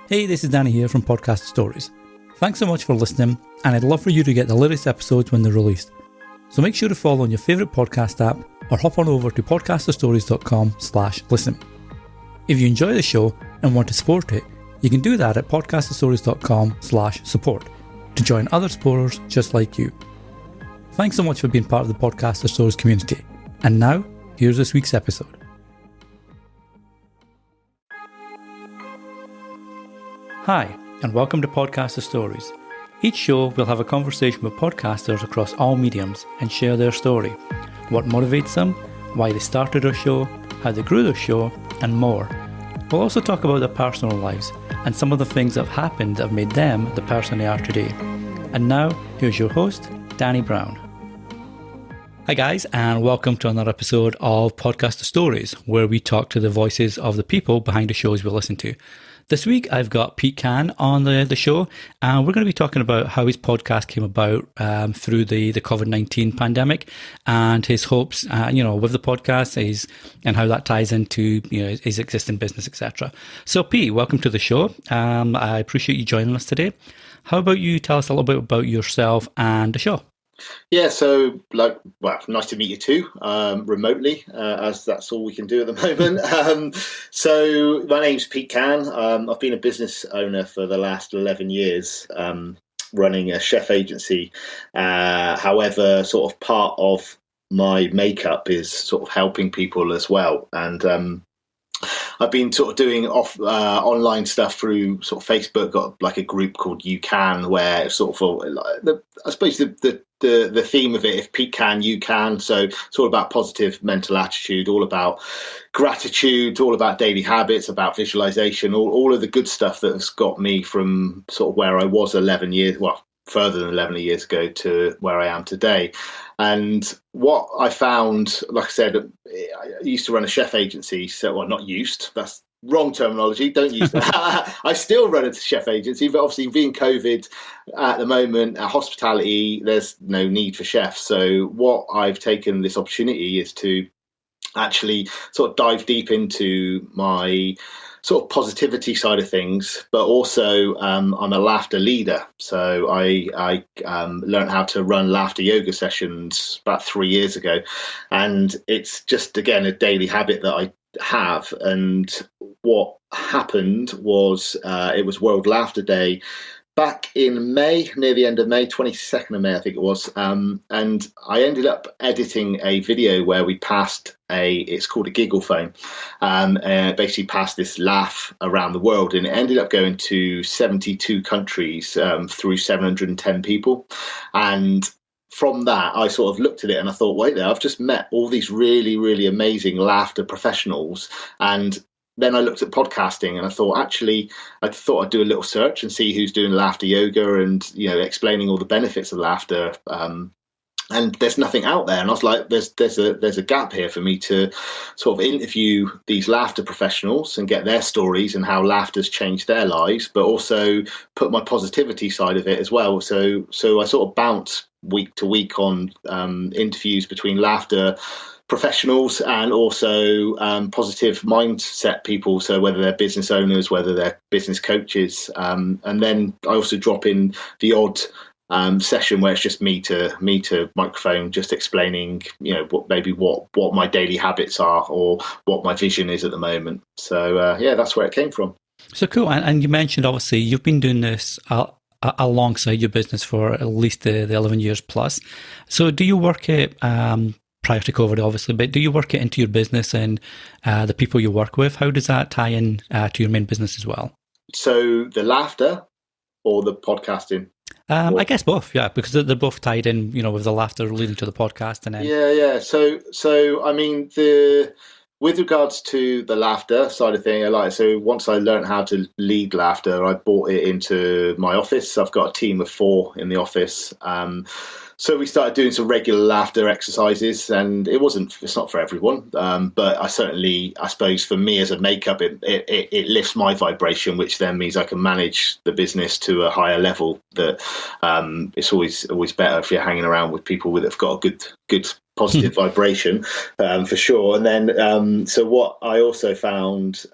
Hey, this is Danny here from Podcast Stories. Thanks so much for listening, and I'd love for you to get the latest episodes when they're released. So make sure to follow on your favourite podcast app or hop on over to podcasterstories.com/listen. If you enjoy the show and want to support it, you can do that at podcasterstories.com/support to join other supporters just like you. Thanks so much for being part of the Podcaster Stories community. And now, here's this week's episode. Hi, and welcome to Podcaster Stories. Each show will have a conversation with podcasters across all mediums and share their story, what motivates them, why they started their show, how they grew their show, and more. We'll also talk about their personal lives and some of the things that have happened that have made them the person they are today. And now, here's your host, Danny Brown. Hi guys, and welcome to another episode of Podcaster Stories, where we talk to the voices of the people behind the shows we listen to. This week, I've got Pete Cann on the show, and we're going to be talking about how his podcast came about through the COVID-19 pandemic and his hopes, with the podcast, and how that ties into his existing business, etc. So, Pete, welcome to the show. I appreciate you joining us today. How about you tell us a little bit about yourself and the show? Yeah, so nice to meet you too, remotely, as that's all we can do at the moment. So my name's Pete Cann. I've been a business owner for the last 11 years, running a chef agency. However, sort of part of my makeup is sort of helping people as well. And I've been sort of doing online stuff through sort of Facebook. Got like a group called You Can, where sort of I suppose the theme of it, if Pete can, you can. So it's all about positive mental attitude, all about gratitude, all about daily habits, about visualization, all of the good stuff that has got me from sort of where I was 11 years, further than 11 years ago to where I am today. And what I found, like I said, I used to run a chef agency. So, not used, that's wrong terminology. Don't use that. I still run a chef agency, but obviously being COVID at the moment, hospitality, there's no need for chefs. So what I've taken this opportunity is to actually sort of dive deep into my sort of positivity side of things, but also I'm a laughter leader. So I learned how to run laughter yoga sessions about 3 years ago. And it's just, again, a daily habit that I have. And what happened was it was World Laughter Day back in May, near the end of May, 22nd of May, I think it was. And I ended up editing a video where we passed it's called a giggle phone, basically passed this laugh around the world, and it ended up going to 72 countries through 710 people. And from that, I sort of looked at it and I thought, wait there, I've just met all these really, really amazing laughter professionals. And then I looked at podcasting and I thought I'd do a little search and see who's doing laughter yoga and, explaining all the benefits of laughter. And there's nothing out there. And I was like, there's a gap here for me to sort of interview these laughter professionals and get their stories and how laughter's changed their lives, but also put my positivity side of it as well. So I sort of bounce week to week on interviews between laughter professionals and also positive mindset people. So whether they're business owners, whether they're business coaches, and then I also drop in the odd session where it's just me to microphone, just explaining, what my daily habits are or what my vision is at the moment. So that's where it came from. So cool. And you mentioned, obviously, you've been doing this alongside your business for at least the 11 years plus. So do you work it prior to COVID, obviously, but do you work it into your business and the people you work with? How does that tie in to your main business as well? So the laughter or the podcasting? I guess both, yeah, because they're both tied in, with the laughter leading to the podcast. And then yeah. So I mean, with regards to the laughter side of thing, so once I learned how to lead laughter, I brought it into my office. I've got a team of 4 in the office. So we started doing some regular laughter exercises, and it's not for everyone. But I suppose for me as a makeup, it lifts my vibration, which then means I can manage the business to a higher level. That it's always better if you're hanging around with people that have got a good positive vibration, for sure. And then, so what I also found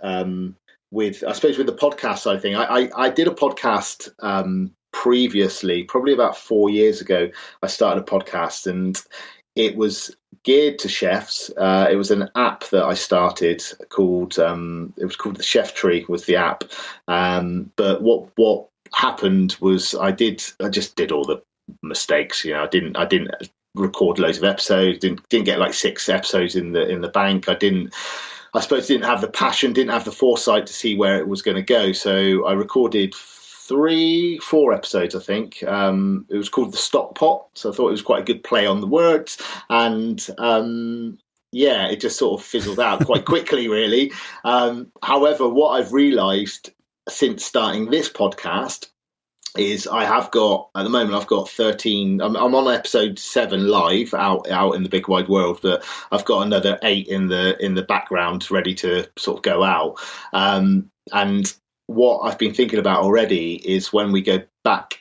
I suppose with the podcast side of thing, I did a podcast previously, probably about 4 years ago. I started a podcast, and it was geared to chefs. It was an app that I started called it was called the Chef Tree was the app. But what happened was I just did all the mistakes. I didn't record loads of episodes. Didn't get like 6 episodes in the bank. I suppose didn't have the passion, didn't have the foresight to see where it was going to go. So I recorded 4 episodes, I think. It was called The Stock Pot. So I thought it was quite a good play on the words. And it just sort of fizzled out quite quickly, really. However, what I've realised since starting this podcast is at the moment I've got 13. I'm on episode 7 live out in the big wide world, but I've got another 8 in the background ready to sort of go out. And what I've been thinking about already is when we go back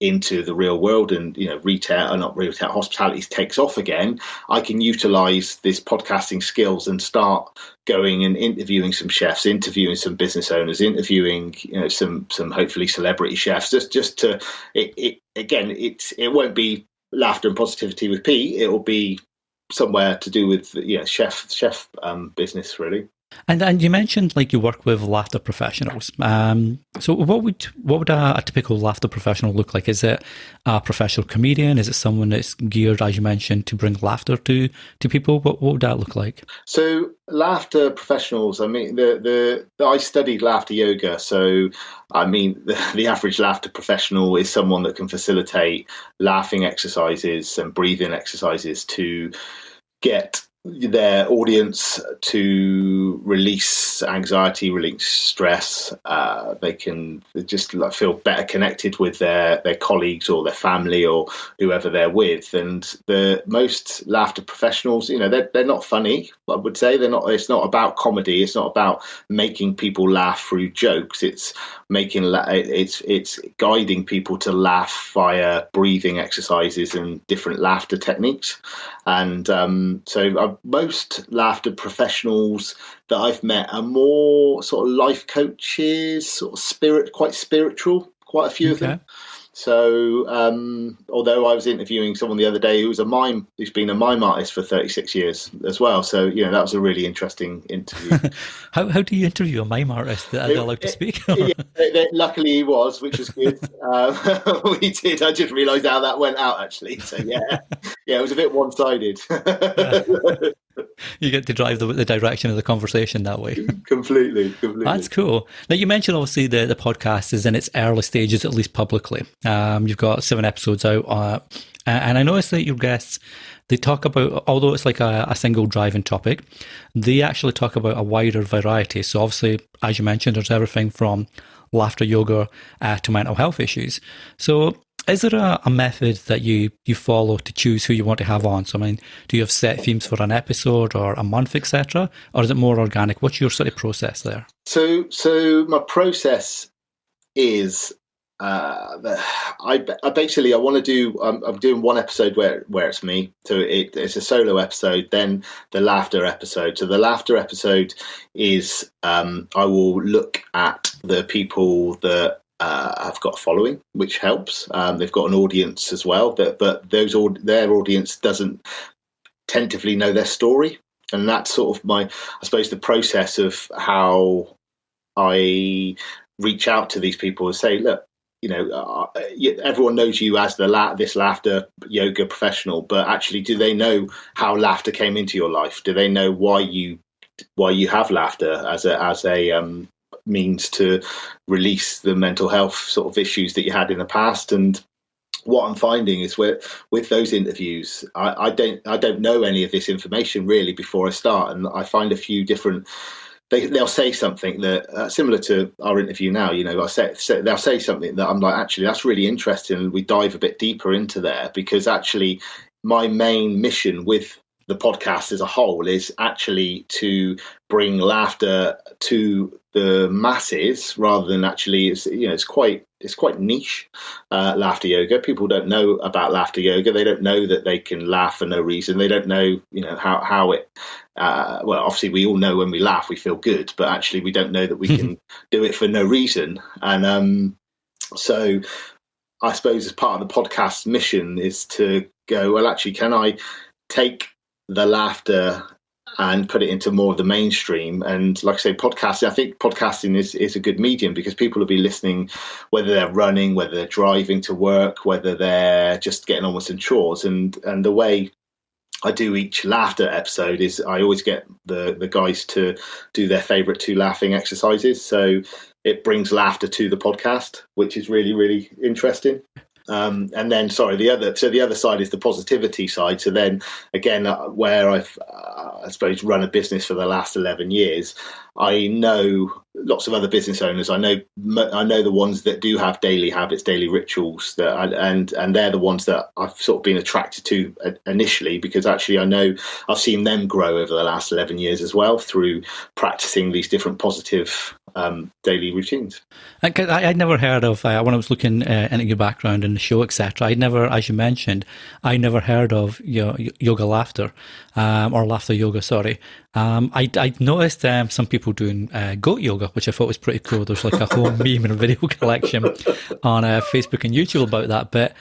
into the real world and hospitality takes off again, I can utilize this podcasting skills and start going and interviewing some chefs, interviewing some business owners, interviewing some hopefully celebrity chefs, just to it won't be laughter and positivity with Pete, it will be somewhere to do with chef business, really. And you mentioned like you work with laughter professionals. So what would a typical laughter professional look like? Is it a professional comedian? Is it someone that's geared, as you mentioned, to bring laughter to people? What would that look like? So laughter professionals, I mean, I studied laughter yoga. So I mean, the average laughter professional is someone that can facilitate laughing exercises and breathing exercises to get their audience to release anxiety, release stress. They can just feel better connected with their colleagues or their family or whoever they're with. And the most laughter professionals, they're not funny. I would say they're not. It's not about comedy. It's not about making people laugh through jokes. It's it's guiding people to laugh via breathing exercises and different laughter techniques. And most laughter professionals that I've met are more sort of life coaches, sort of quite spiritual, quite a few of them. So although I was interviewing someone the other day who's been a mime artist for 36 years as well. So, that was a really interesting interview. How do you interview a mime artist? Are they allowed to speak? Luckily he was, which was good. We did. I just realised how that went out, actually. So, it was a bit one-sided. You get to drive the direction of the conversation that way. Completely. That's cool. Now, you mentioned obviously the podcast is in its early stages, at least publicly. You've got 7 episodes out, and I noticed that your guests, they talk about, although it's like a single driving topic, they actually talk about a wider variety. So obviously, as you mentioned, there's everything from laughter yoga to mental health issues. So is there a method that you follow to choose who you want to have on? So, I mean, do you have set themes for an episode or a month, etc.? Or is it more organic? What's your sort of process there? So my process is I want to do. I'm doing one episode where it's me. So it's a solo episode. Then the laughter episode. So the laughter episode is I will look at the people that have got a following, which helps. They've got an audience as well, but their audience doesn't tentatively know their story, and that's sort of I suppose the process of how I reach out to these people and say, look, everyone knows you as this laughter yoga professional, but actually, do they know how laughter came into your life? Do they know why you have laughter as a means to release the mental health sort of issues that you had in the past? And what I'm finding is with those interviews, I don't know any of this information really before I start, and I find a few different. They'll say something that similar to our interview now. They'll say something that I'm like, actually, that's really interesting, and we dive a bit deeper into there, because actually, my main mission with the podcast as a whole is actually to bring laughter to the masses rather than actually, it's quite niche. Laughter yoga. People don't know about laughter yoga. They don't know that they can laugh for no reason. They don't know, how it. Well, obviously, we all know when we laugh, we feel good, but actually, we don't know that we can do it for no reason. And so, I suppose as part of the podcast's mission is to go, well, actually, can I take the laughter and put it into more of the mainstream? And like I say, podcasting, I think podcasting is a good medium because people will be listening, whether they're running, whether they're driving to work, whether they're just getting on with some chores. And the way I do each laughter episode is I always get the guys to do their favorite 2 laughing exercises. So it brings laughter to the podcast, which is really, really interesting. And then, the other side is the positivity side. So then again, where I've, I suppose, run a business for the last 11 years, I know lots of other business owners. I know the ones that do have daily habits, daily rituals, and they're the ones that I've sort of been attracted to initially, because actually I know I've seen them grow over the last 11 years as well through practicing these different positive daily routines. I'd never heard of, when I was looking into your background and the show, etc. I'd never, as you mentioned, I never heard of yoga laughter, or laughter yoga, sorry. I noticed some people doing goat yoga, which I thought was pretty cool. There's like a whole meme and video collection on Facebook and YouTube about that. But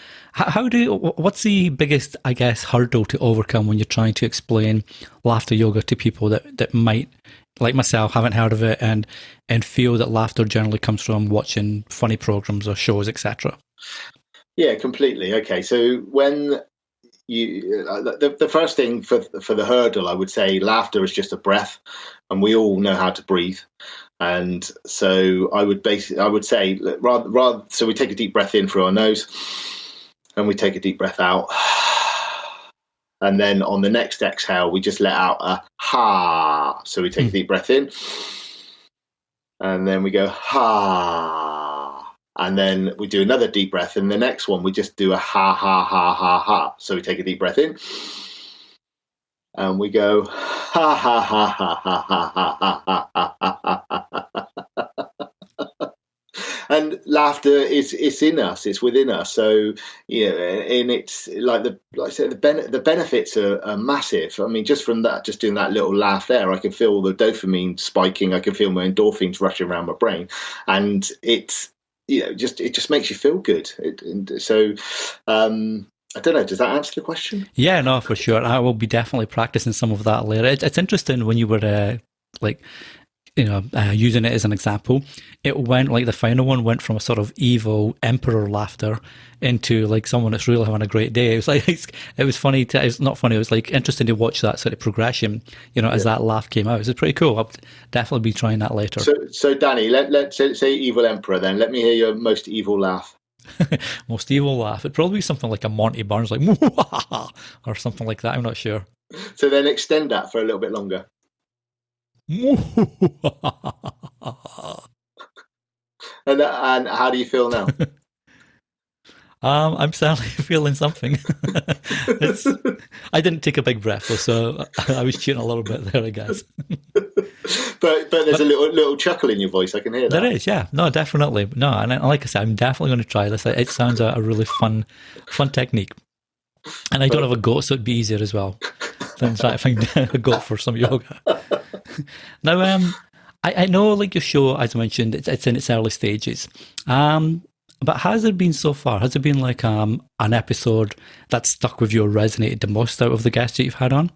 what's the biggest, I guess, hurdle to overcome when you're trying to explain laughter yoga to people that might, like myself, haven't heard of it and feel that laughter generally comes from watching funny programs or shows, etc.? Yeah, completely. Okay, so when you the first thing for the hurdle, I would say laughter is just a breath, and we all know how to breathe. And so I would say rather so we take a deep breath in through our nose, and we take a deep breath out. And then on the next exhale, we just let out a ha. So we take a deep breath in, and then we go ha. And then we do another deep breath. And the next one, we just do a ha, ha, ha, ha, ha. So we take a deep breath in, and we go ha, ha, ha, ha, ha, ha, ha, ha, ha, ha, ha. And laughter is in us, it's within us. So and it's like I said, the benefits are massive. I mean, just from that, just doing that little laugh there, I can feel the dopamine spiking. I can feel my endorphins rushing around my brain, and it just makes you feel good. So I don't know. Does that answer the question? Yeah, no, for sure. I will be definitely practicing some of that later. It's interesting when you were using it as an example. It went like the final one went from a sort of evil emperor laughter into like someone that's really having a great day. It was like it was funny. It's not funny. It was like interesting to watch that sort of progression. As that laugh came out. It was pretty cool. I'll definitely be trying that later. So Danny, let's say evil emperor. Then let me hear your most evil laugh. Most evil laugh. It'd probably be something like a Monty Burns, like or something like that. I'm not sure. So then extend that for a little bit longer. And how do you feel now? I'm certainly feeling something. I didn't take a big breath, so I was cheating a little bit there, I guess. but there's a little chuckle in your voice. I can hear that. There is, yeah. No, definitely. No, and like I said, I'm definitely going to try this. It sounds a really fun technique. And I don't have a goat, so it'd be easier as well than trying to find a goat for some yoga. Now, I know, like your show, as I mentioned, it's in its early stages. But has there been so far? Has there been like an episode that stuck with you or resonated the most out of the guests that you've had on?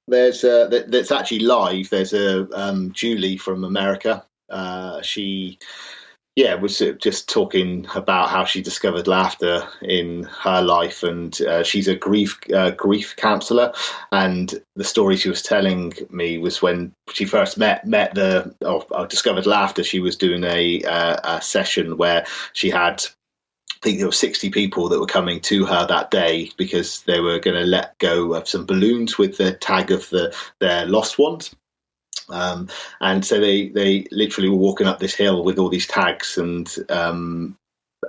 There's that's actually live. There's a Julie from America. She was just talking about how she discovered laughter in her life, and she's a grief counsellor. And the story she was telling me was when she first discovered laughter. She was doing a session where she had, I think there were 60 people that were coming to her that day because they were going to let go of some balloons with the tag of their lost ones. And so they literally were walking up this hill with all these tags, and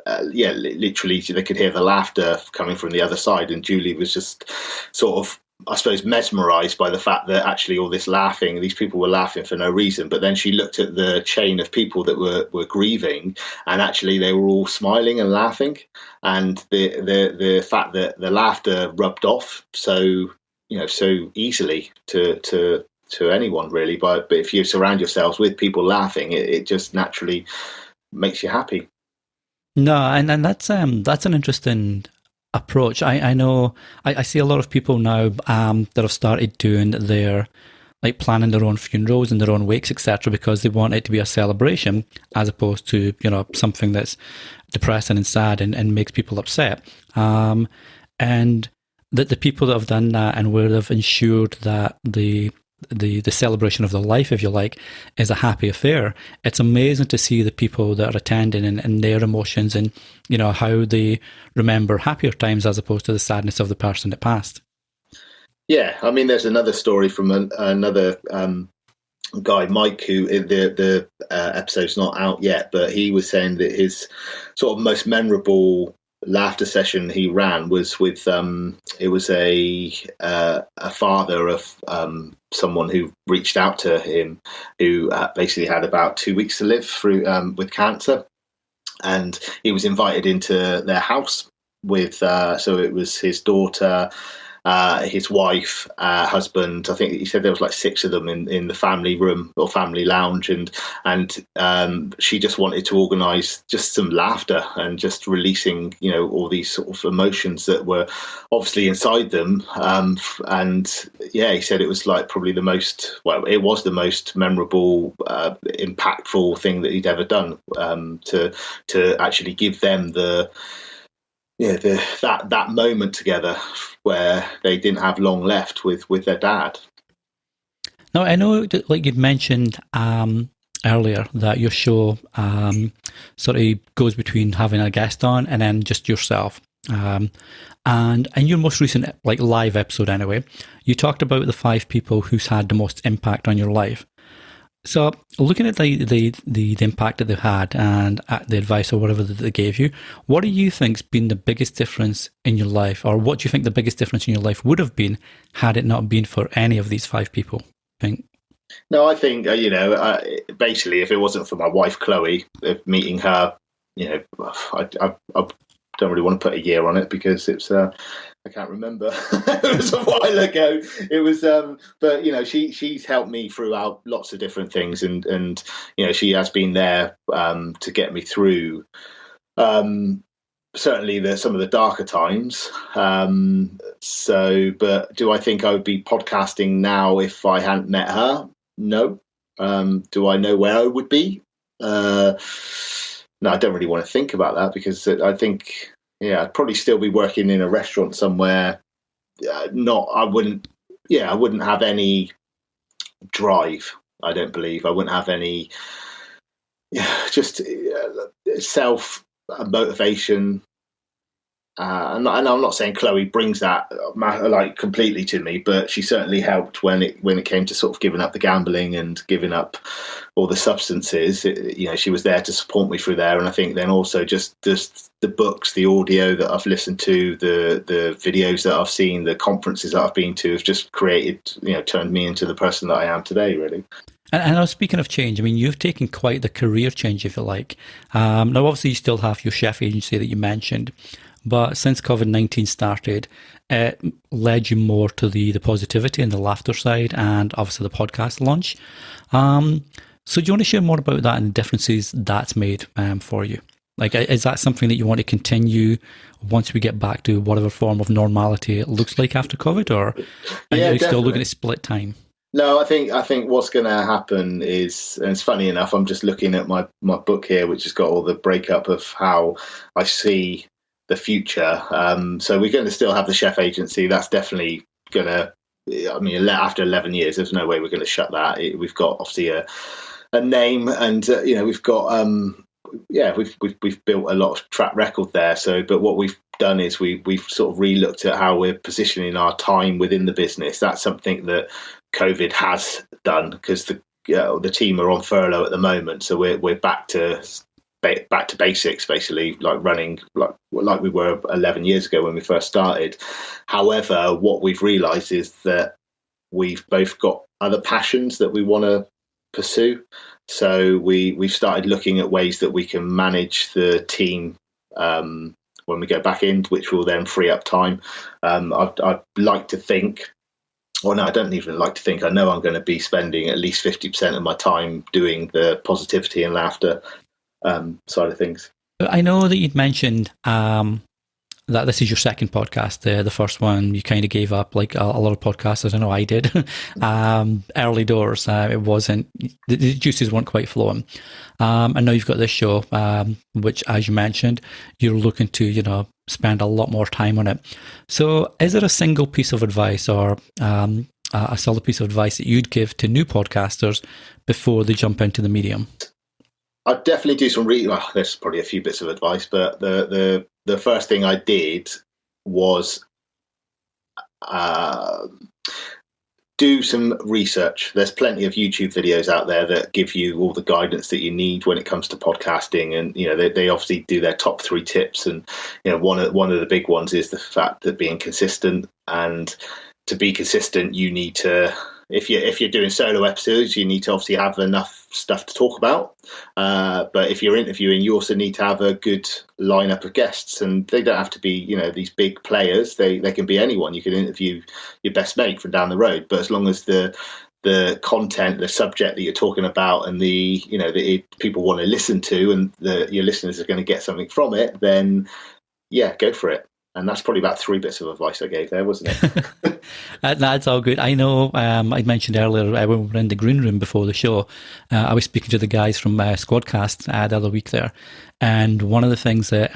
literally they could hear the laughter coming from the other side. And Julie was just sort of I suppose, mesmerised by the fact that actually all this laughing, these people were laughing for no reason. But then she looked at the chain of people that were grieving, and actually they were all smiling and laughing. And the fact that the laughter rubbed off so easily to anyone really. But if you surround yourselves with people laughing, it just naturally makes you happy. No, and that's an interesting approach. I know I see a lot of people now that have started doing their, like, planning their own funerals and their own wakes, etc., because they want it to be a celebration as opposed to, something that's depressing and sad and makes people upset. And that the people that have done that and where they've ensured that the celebration of their life, if you like, is a happy affair. It's amazing to see the people that are attending and their emotions and, how they remember happier times as opposed to the sadness of the person that passed. Yeah, I mean, there's another story from another guy, Mike, who the episode's not out yet, but he was saying that his sort of most memorable laughter session he ran was with it was a father of someone who reached out to him who basically had about 2 weeks to live through with cancer, and he was invited into their house with so it was his daughter, his wife, husband. I think he said there was like 6 of them in the family room or family lounge, and she just wanted to organise just some laughter and just releasing, all these sort of emotions that were obviously inside them. And yeah, he said it was like probably it was the most memorable, impactful thing that he'd ever done, to actually give them that moment together where they didn't have long left with their dad. Now, I know that, like you'd mentioned earlier, that your show sort of goes between having a guest on and then just yourself. And in your most recent, like, live episode anyway, you talked about the 5 people who's had the most impact on your life. So, looking at the impact that they've had and the advice or whatever that they gave you, what do you think's been the biggest difference in your life, or what do you think the biggest difference in your life would have been had it not been for any of these 5 people? No, I think basically, if it wasn't for my wife Chloe, meeting her, I don't really want to put a year on it because it's I can't remember. It was a while ago. It was, but she's helped me throughout lots of different things, and she has been there to get me through. Certainly, some of the darker times. But do I think I would be podcasting now if I hadn't met her? No. Do I know where I would be? No, I don't really want to think about that because I think. Yeah, I'd probably still be working in a restaurant somewhere. I wouldn't have any drive. I don't believe I wouldn't have any. Just self motivation. And I'm not saying Chloe brings that like completely to me, but she certainly helped when it came to sort of giving up the gambling and giving up all the substances. She was there to support me through there, and I think then also just the books, the audio that I've listened to, the videos that I've seen, the conferences that I've been to have just created, turned me into the person that I am today, really. And I was speaking of change, I mean, you've taken quite the career change, if you like. Now, obviously, you still have your chef agency that you mentioned. But since COVID-19 started, it led you more to the positivity and the laughter side, and obviously the podcast launch. So do you want to share more about that and the differences that's made for you? Like, is that something that you want to continue once we get back to whatever form of normality it looks like after COVID, or are you still looking at split time? No, I think what's going to happen is, and it's funny enough, I'm just looking at my book here, which has got all the breakup of how I see the future. So we're going to still have the chef agency. That's definitely going to, I mean, after 11 years, there's no way we're going to shut that. We've got obviously a name, and we've got we've built a lot of track record there. So, but what we've done is we've sort of re-looked at how we're positioning our time within the business. That's something that COVID has done, because the team are on furlough at the moment, so we're back to back to basics, basically, like running like we were 11 years ago when we first started. However, what we've realised is that we've both got other passions that we want to pursue. So we've started looking at ways that we can manage the team when we go back in, which will then free up time. I'd like to think, or no, I don't even like to think, I know I'm going to be spending at least 50% of my time doing the positivity and laughter side of things. I know that you'd mentioned that this is your second podcast. The first one you kind of gave up, like a lot of podcasters. I know I did. Early doors, it wasn't, the juices weren't quite flowing. And now you've got this show, which, as you mentioned, you're looking to, spend a lot more time on it. So is there a single piece of advice or a solid piece of advice that you'd give to new podcasters before they jump into the medium? I'd definitely do some well, there's probably a few bits of advice, but the first thing I did was do some research. There's plenty of YouTube videos out there that give you all the guidance that you need when it comes to podcasting, and they obviously do their top 3 tips. And one of the big ones is the fact that being consistent, and to be consistent, you need to. If you're doing solo episodes, you need to obviously have enough stuff to talk about. But if you're interviewing, you also need to have a good lineup of guests, and they don't have to be, these big players. They can be anyone. You can interview your best mate from down the road, but as long as the content, the subject that you're talking about, and the people want to listen to, and your listeners are going to get something from it, then yeah, go for it. And that's probably about 3 bits of advice I gave there, wasn't it? That's all good. I know I mentioned earlier when we were in the green room before the show, I was speaking to the guys from Squadcast the other week there. And one of the things that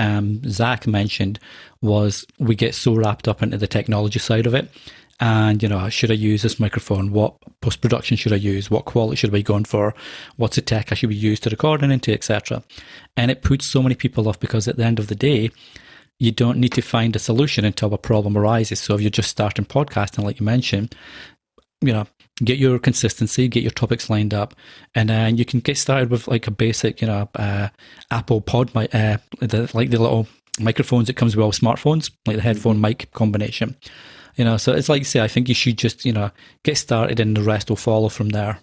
Zach mentioned was we get so wrapped up into the technology side of it. And, should I use this microphone? What post-production should I use? What quality should I be going for? What's the tech I should be used to recording into, etc. And it puts so many people off, because at the end of the day, you don't need to find a solution until a problem arises. So if you're just starting podcasting, like you mentioned, get your consistency, get your topics lined up, and then you can get started with like a basic, Apple Pod, the little microphones that comes with all smartphones, like the headphone mic combination. So it's like you say, I think you should just, get started, and the rest will follow from there.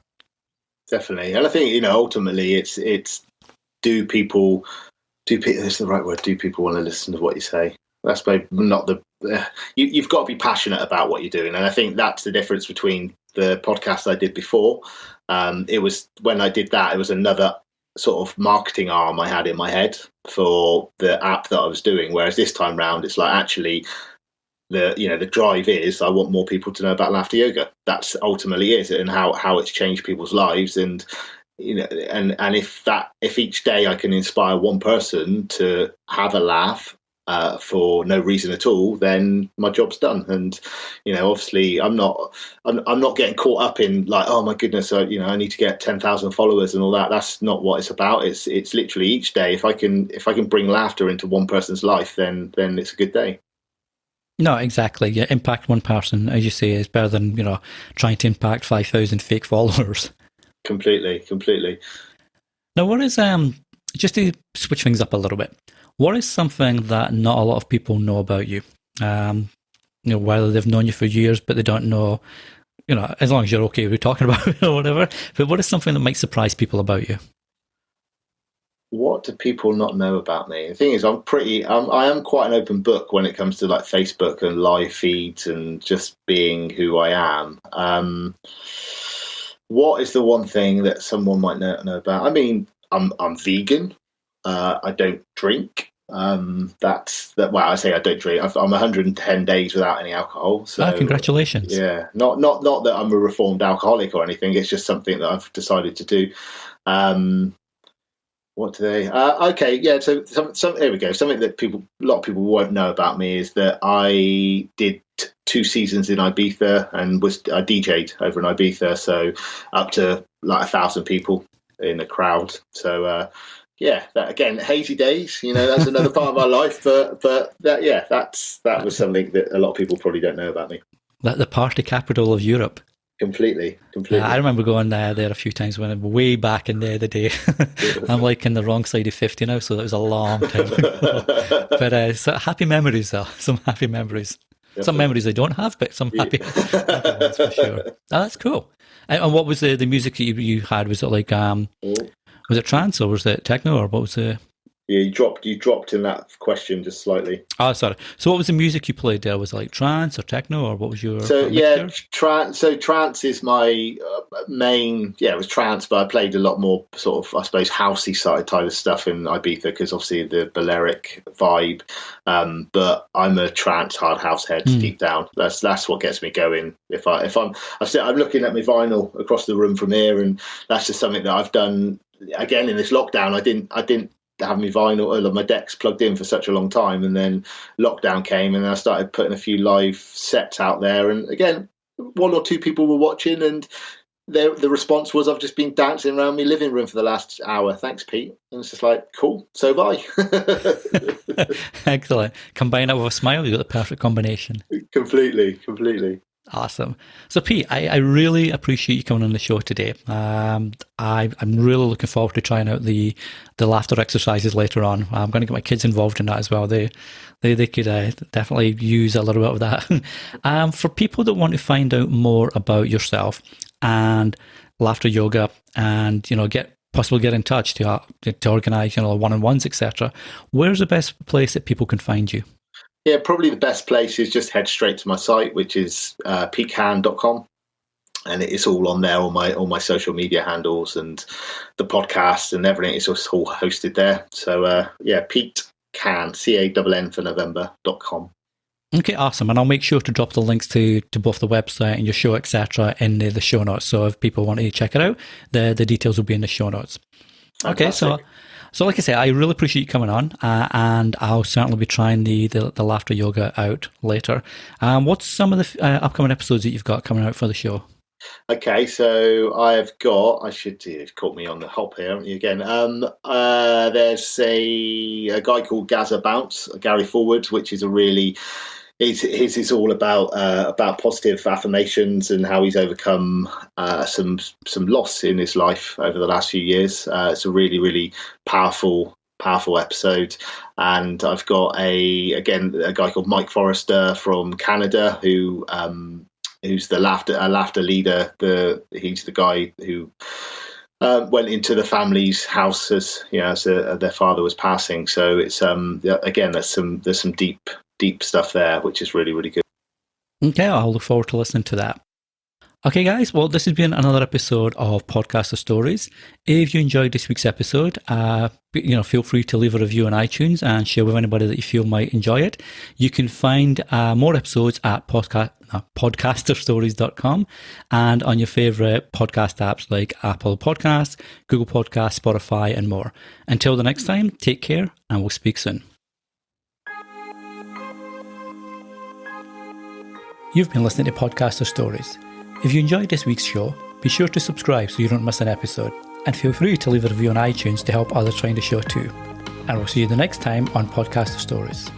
Definitely. And I think, ultimately it's do people that's the right word. Do people want to listen to what you say? That's maybe not you've got to be passionate about what you're doing. And I think that's the difference between the podcast I did before. It was, when I did that, it was another sort of marketing arm I had in my head for the app that I was doing. Whereas this time round, it's like, actually, the drive is, I want more people to know about laughter yoga. That's ultimately is, and how it's changed people's lives. And and if each day I can inspire one person to have a laugh for no reason at all, then my job's done. And obviously I'm not getting caught up in like, oh my goodness, I need to get 10,000 followers and all that. That's not what it's about. It's literally each day, if I can bring laughter into one person's life, then it's a good day. No, exactly. Yeah, impact one person, as you say, is better than trying to impact 5,000 fake followers. Completely. Now, what is, just to switch things up a little bit, what is something that not a lot of people know about you? Whether they've known you for years, but they don't know, as long as you're okay with talking about it or whatever, but what is something that might surprise people about you? What do people not know about me? The thing is, I am quite an open book when it comes to like Facebook and live feeds and just being who I am. What is the one thing that someone might not know about? I mean, I'm vegan. I don't drink. Well, I say I don't drink. I'm 110 days without any alcohol. So congratulations. Yeah, not that I'm a reformed alcoholic or anything. It's just something that I've decided to do. What do they? Okay, yeah. So here we go. Something that a lot of people won't know about me is that I did 2 seasons in Ibiza and I DJ'd over in Ibiza, so up to like 1,000 people in a crowd. So yeah, that again, hazy days. That's another part of my life. But that was something that a lot of people probably don't know about me. That the party capital of Europe. Completely. Yeah, I remember going there a few times when way back in the day. I'm like in the wrong side of 50 now, so that was a long time ago. But so happy memories, though. Some happy memories. Definitely. Some memories I don't have, but some happy ones for sure. Oh, that's cool. And what was the music that you had? Was it like was it trance or was it techno or what was the? Yeah, you dropped in that question just slightly. Oh, sorry. So what was the music you played there? Was it like trance or techno or what was your? So yeah, trance. So trance is my main. Yeah, it was trance, but I played a lot more sort of, I suppose, housey side type of stuff in Ibiza because obviously the Balearic vibe. But I'm a trance hard house head deep down. That's what gets me going. If I'm looking at my vinyl across the room from here, and that's just something that I've done again in this lockdown. I didn't have my vinyl, my decks plugged in for such a long time, and then lockdown came, and I started putting a few live sets out there. And again, one or two people were watching, and the response was, "I've just been dancing around my living room for the last hour. Thanks, Pete." And it's just like, cool. So have I. Excellent. Combine it with a smile, you got the perfect combination. Completely. Awesome. So, Pete, I really appreciate you coming on the show today. I'm really looking forward to trying out the laughter exercises later on. I'm going to get my kids involved in that as well. They could definitely use a little bit of that. For people that want to find out more about yourself and laughter yoga, and possibly get in touch to organize one-on-ones, etc., where's the best place that people can find you? Yeah, probably the best place is just head straight to my site, which is petecann.com. And it's all on there, all my social media handles and the podcast and everything. It's just all hosted there. So Pete Cann, CANN for November.com. Okay, awesome. And I'll make sure to drop the links to both the website and your show, etc., in the show notes. So if people want to check it out, the details will be in the show notes. Fantastic. Okay, so like I say, I really appreciate you coming on, and I'll certainly be trying the laughter yoga out later. What's some of the upcoming episodes that you've got coming out for the show? Okay, so I should have caught me on the hop here, haven't you, again? There's a guy called Gaza Bounce, Gary Forward, which is a really... His is all about positive affirmations and how he's overcome some loss in his life over the last few years. It's a really, really powerful episode. And I've got a guy called Mike Forrester from Canada who's the laughter leader. He's the guy who went into the family's house as their father was passing. So it's there's some deep stuff there, which is really, really good. Okay, I'll look forward to listening to that. Okay, guys, well, this has been another episode of Podcaster Stories. If you enjoyed this week's episode, feel free to leave a review on iTunes and share with anybody that you feel might enjoy it. You can find more episodes at podcasterstories.com and on your favourite podcast apps like Apple Podcasts, Google Podcasts, Spotify, and more. Until the next time, take care, and we'll speak soon. You've been listening to Podcaster Stories. If you enjoyed this week's show, be sure to subscribe so you don't miss an episode, and feel free to leave a review on iTunes to help others find the show too. And we'll see you the next time on Podcaster Stories.